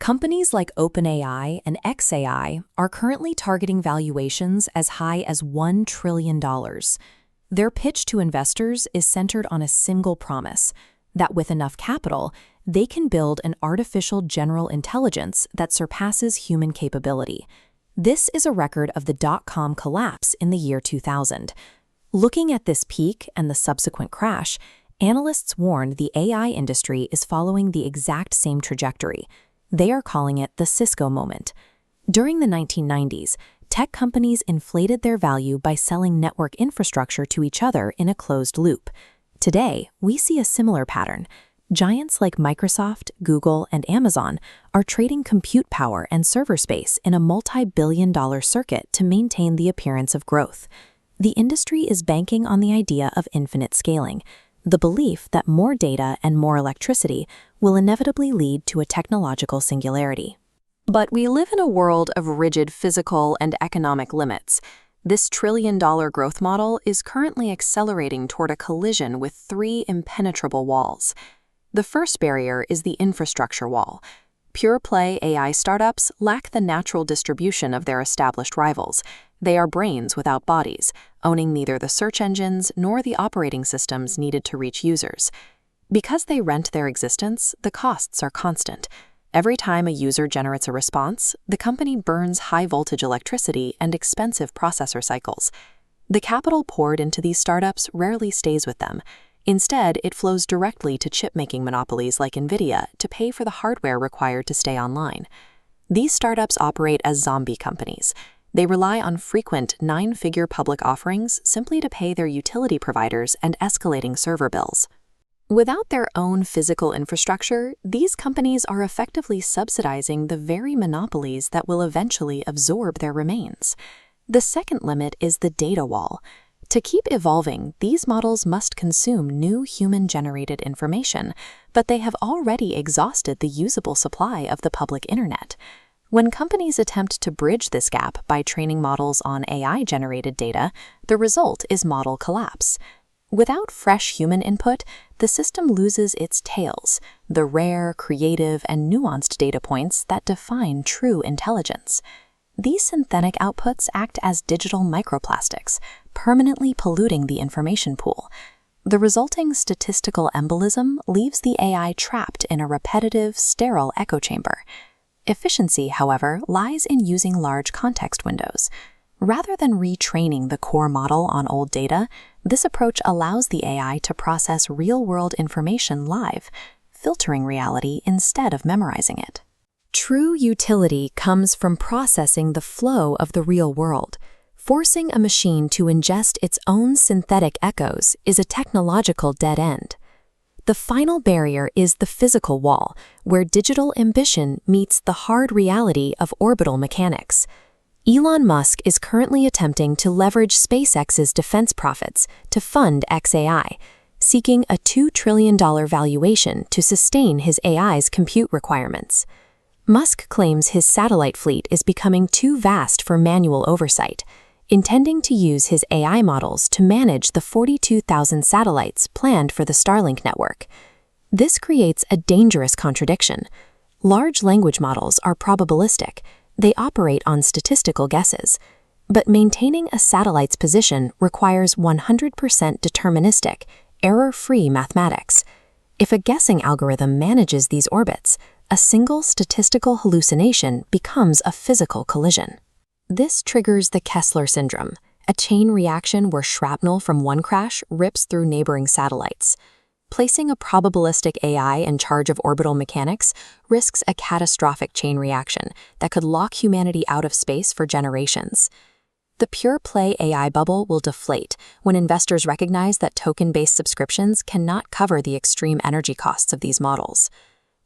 Companies like OpenAI and xAI are currently targeting valuations as high as $1 trillion. Their pitch to investors is centered on a single promise, that with enough capital, they can build an artificial general intelligence that surpasses human capability. This is a record of the dot-com collapse in the year 2000. Looking at this peak and the subsequent crash, analysts warned the AI industry is following the exact same trajectory. They are calling it the Cisco moment. During the 1990s, tech companies inflated their value by selling network infrastructure to each other in a closed loop. Today, we see a similar pattern. Giants like Microsoft, Google, and Amazon are trading compute power and server space in a multi-billion-dollar circuit to maintain the appearance of growth. The industry is banking on the idea of infinite scaling, the belief that more data and more electricity will inevitably lead to a technological singularity. But we live in a world of rigid physical and economic limits. This trillion-dollar growth model is currently accelerating toward a collision with three impenetrable walls. The first barrier is the infrastructure wall. Pure-play AI startups lack the natural distribution of their established rivals. They are brains without bodies, owning neither the search engines nor the operating systems needed to reach users. Because they rent their existence, the costs are constant. Every time a user generates a response, the company burns high-voltage electricity and expensive processor cycles. The capital poured into these startups rarely stays with them. Instead, it flows directly to chip-making monopolies like NVIDIA to pay for the hardware required to stay online. These startups operate as zombie companies. They rely on frequent nine-figure public offerings simply to pay their utility providers and escalating server bills. Without their own physical infrastructure, these companies are effectively subsidizing the very monopolies that will eventually absorb their remains. The second limit is the data wall. To keep evolving, these models must consume new human-generated information, but they have already exhausted the usable supply of the public internet. When companies attempt to bridge this gap by training models on AI-generated data, the result is model collapse. Without fresh human input, the system loses its tails, the rare, creative, and nuanced data points that define true intelligence. These synthetic outputs act as digital microplastics, permanently polluting the information pool. The resulting statistical embolism leaves the AI trapped in a repetitive, sterile echo chamber. Efficiency, however, lies in using large context windows. Rather than retraining the core model on old data, this approach allows the AI to process real-world information live, filtering reality instead of memorizing it. True utility comes from processing the flow of the real world. Forcing a machine to ingest its own synthetic echoes is a technological dead end. The final barrier is the physical wall, where digital ambition meets the hard reality of orbital mechanics. Elon Musk is currently attempting to leverage SpaceX's defense profits to fund xAI, seeking a $2 trillion valuation to sustain his AI's compute requirements. Musk claims his satellite fleet is becoming too vast for manual oversight, intending to use his AI models to manage the 42,000 satellites planned for the Starlink network. This creates a dangerous contradiction. Large language models are probabilistic. They operate on statistical guesses. But maintaining a satellite's position requires 100% deterministic, error-free mathematics. If a guessing algorithm manages these orbits, a single statistical hallucination becomes a physical collision. This triggers the Kessler syndrome, a chain reaction where shrapnel from one crash rips through neighboring satellites. Placing a probabilistic AI in charge of orbital mechanics risks a catastrophic chain reaction that could lock humanity out of space for generations. The pure-play AI bubble will deflate when investors recognize that token-based subscriptions cannot cover the extreme energy costs of these models.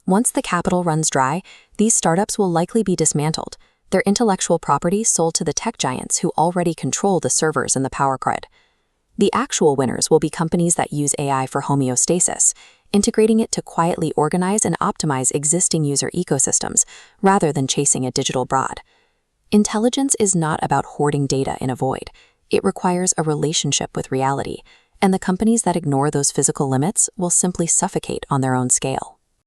Once the capital runs dry, these startups will likely be dismantled, their intellectual property sold to the tech giants who already control the servers and the power grid. The actual winners will be companies that use AI for homeostasis, integrating it to quietly organize and optimize existing user ecosystems rather than chasing a digital broad. Intelligence is not about hoarding data in a void. It requires a relationship with reality, and the companies that ignore those physical limits will simply suffocate on their own scale.